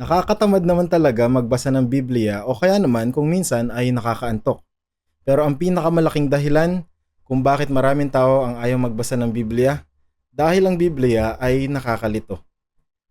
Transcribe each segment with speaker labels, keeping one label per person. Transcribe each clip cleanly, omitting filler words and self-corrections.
Speaker 1: Nakakatamad naman talaga magbasa ng Biblia o kaya naman kung minsan ay nakakaantok. Pero ang pinakamalaking dahilan kung bakit maraming tao ang ayaw magbasa ng Biblia, dahil ang Biblia ay nakakalito.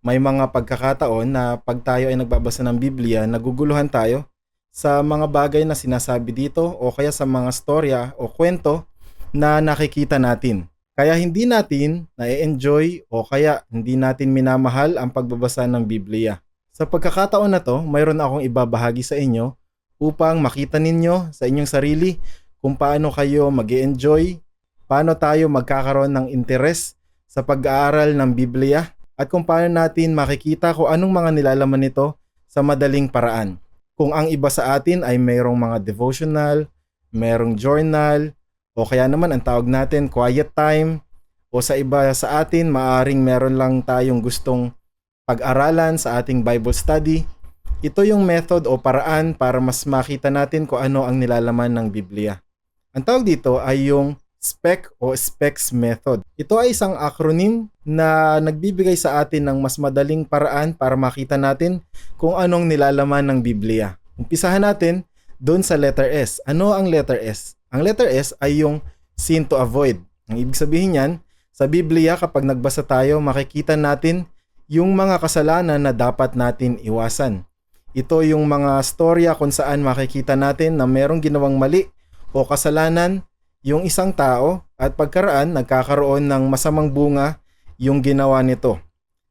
Speaker 1: May mga pagkakataon na pag tayo ay nagbabasa ng Biblia, naguguluhan tayo sa mga bagay na sinasabi dito o kaya sa mga storya o kwento na nakikita natin. Kaya hindi natin na-enjoy o kaya hindi natin minamahal ang pagbabasa ng Biblia. Sa pagkakataon na to, mayroon akong ibabahagi sa inyo upang makita ninyo sa inyong sarili kung paano kayo mag-enjoy, paano tayo magkakaroon ng interes sa pag-aaral ng Biblia, at kung paano natin makikita kung anong mga nilalaman nito sa madaling paraan. Kung ang iba sa atin ay mayroong mga devotional, mayroong journal, o kaya naman ang tawag natin quiet time, o sa iba sa atin maaring meron lang tayong gustong pag-aralan sa ating Bible study. Ito yung method o paraan para mas makita natin kung ano ang nilalaman ng Biblia. Ang tawag dito ay yung SPEC o SPECS method. Ito ay isang acronym na nagbibigay sa atin ng mas madaling paraan para makita natin kung anong nilalaman ng Biblia. Umpisahan natin doon sa letter S. Ano ang letter S? Ang letter S ay yung sin to avoid. Ang ibig sabihin niyan, sa Biblia kapag nagbasa tayo, makikita natin yung mga kasalanan na dapat natin iwasan. Ito yung mga storya kung saan makikita natin na merong ginawang mali o kasalanan yung isang tao at pagkaraan nagkakaroon ng masamang bunga yung ginawa nito.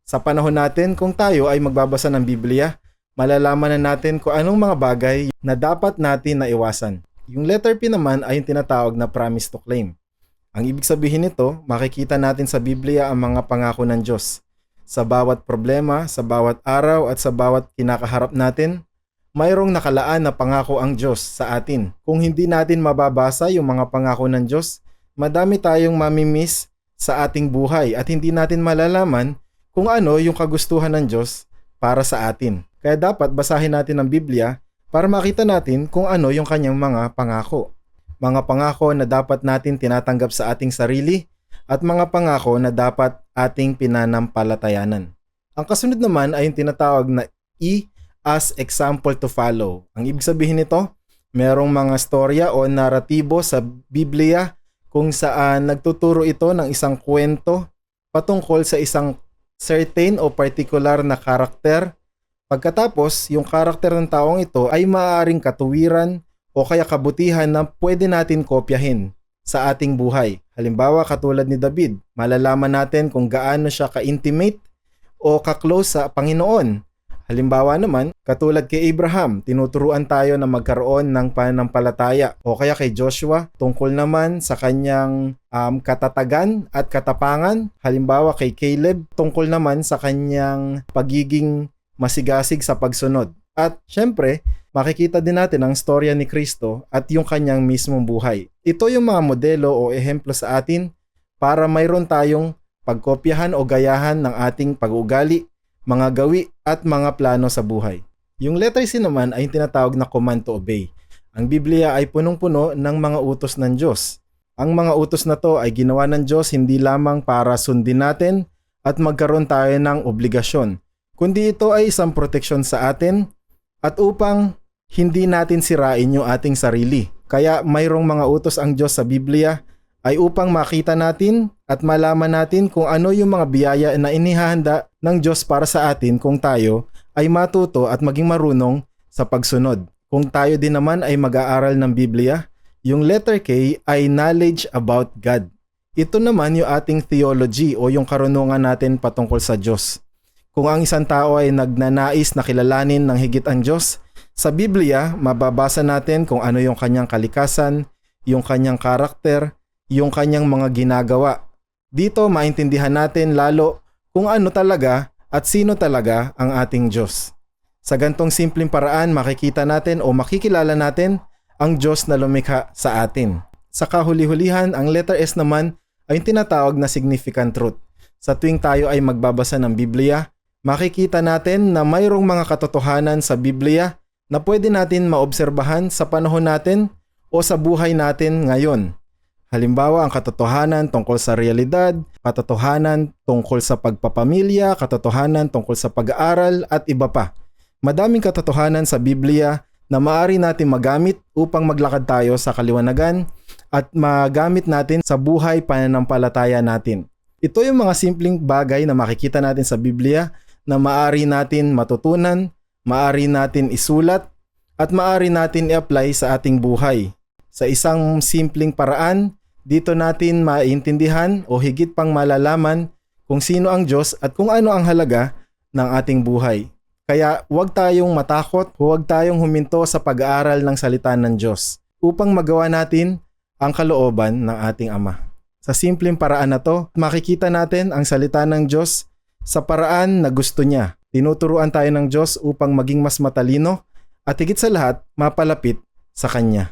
Speaker 1: Sa panahon natin, kung tayo ay magbabasa ng Biblia, malalaman na natin kung anong mga bagay na dapat natin na iwasan. Yung letter P naman ay yung tinatawag na promise to claim. Ang ibig sabihin nito, makikita natin sa Biblia ang mga pangako ng Diyos. Sa bawat problema, sa bawat araw at sa bawat kinakaharap natin, mayroong nakalaan na pangako ang Diyos sa atin. Kung hindi natin mababasa yung mga pangako ng Diyos, madami tayong mamimiss sa ating buhay at hindi natin malalaman kung ano yung kagustuhan ng Diyos para sa atin. Kaya dapat basahin natin ang Biblia para makita natin kung ano yung kanyang mga pangako. Mga pangako na dapat natin tinatanggap sa ating sarili at mga pangako na dapat ating pinanampalatayanan. Ang kasunod naman ay yung tinatawag na E as example to follow. Ang ibig sabihin nito, merong mga storya o naratibo sa Biblia kung saan nagtuturo ito ng isang kwento patungkol sa isang certain o particular na karakter. Pagkatapos, yung karakter ng taong ito ay maaaring katuwiran o kaya kabutihan na pwede natin kopyahin sa ating buhay. Halimbawa, katulad ni David, malalaman natin kung gaano siya ka-intimate o ka-close sa Panginoon. Halimbawa naman, katulad kay Abraham, tinuturuan tayo na magkaroon ng pananampalataya. O kaya kay Joshua, tungkol naman sa kanyang katatagan at katapangan. Halimbawa kay Caleb, tungkol naman sa kanyang pagiging masigasig sa pagsunod. At syempre, makikita din natin ang storya ni Kristo at yung kanyang mismong buhay. Ito yung mga modelo o ehemplo sa atin para mayroon tayong pagkopyahan o gayahan ng ating pag-uugali, mga gawi at mga plano sa buhay. Yung letter C naman ay tinatawag na command to obey. Ang Biblia ay punong-puno ng mga utos ng Diyos. Ang mga utos na to ay ginawa ng Diyos hindi lamang para sundin natin at magkaroon tayo ng obligasyon, kundi ito ay isang proteksyon sa atin at upang hindi natin sirain yung ating sarili. Kaya mayroong mga utos ang Diyos sa Biblia ay upang makita natin at malaman natin kung ano yung mga biyaya na inihahanda ng Diyos para sa atin kung tayo ay matuto at maging marunong sa pagsunod. Kung tayo din naman ay mag-aaral ng Biblia, yung letter K ay knowledge about God. Ito naman yung ating theology o yung karunungan natin patungkol sa Diyos. Kung ang isang tao ay nagnanais na kilalanin ng higit ang Diyos, sa Biblia, mababasa natin kung ano yung kanyang kalikasan, yung kanyang karakter, yung kanyang mga ginagawa. Dito maintindihan natin lalo kung ano talaga at sino talaga ang ating Diyos. Sa gantong simpleng paraan, makikita natin o makikilala natin ang Diyos na lumikha sa atin. Sa kahuli-hulihan, ang letter S naman ay tinatawag na significant truth. Sa tuwing tayo ay magbabasa ng Biblia, makikita natin na mayroong mga katotohanan sa Biblia na pwede natin maobserbahan sa panahon natin o sa buhay natin ngayon. Halimbawa, ang katotohanan tungkol sa realidad, katotohanan tungkol sa pagpapamilya, katotohanan tungkol sa pag-aaral at iba pa. Madaming katotohanan sa Biblia na maaari natin magamit upang maglakad tayo sa kaliwanagan at magamit natin sa buhay pananampalataya natin. Ito yung mga simpleng bagay na makikita natin sa Biblia na maaari natin matutunan, maaari natin isulat, at maaari natin i-apply sa ating buhay. Sa isang simpleng paraan, dito natin maintindihan o higit pang malalaman kung sino ang Diyos at kung ano ang halaga ng ating buhay. Kaya huwag tayong matakot, huwag tayong huminto sa pag-aaral ng salita ng Diyos upang magawa natin ang kalooban ng ating Ama. Sa simpleng paraan na to, makikita natin ang salita ng Diyos sa paraan na gusto niya. Tinuturuan tayo ng Diyos upang maging mas matalino at higit sa lahat, mapalapit sa Kanya.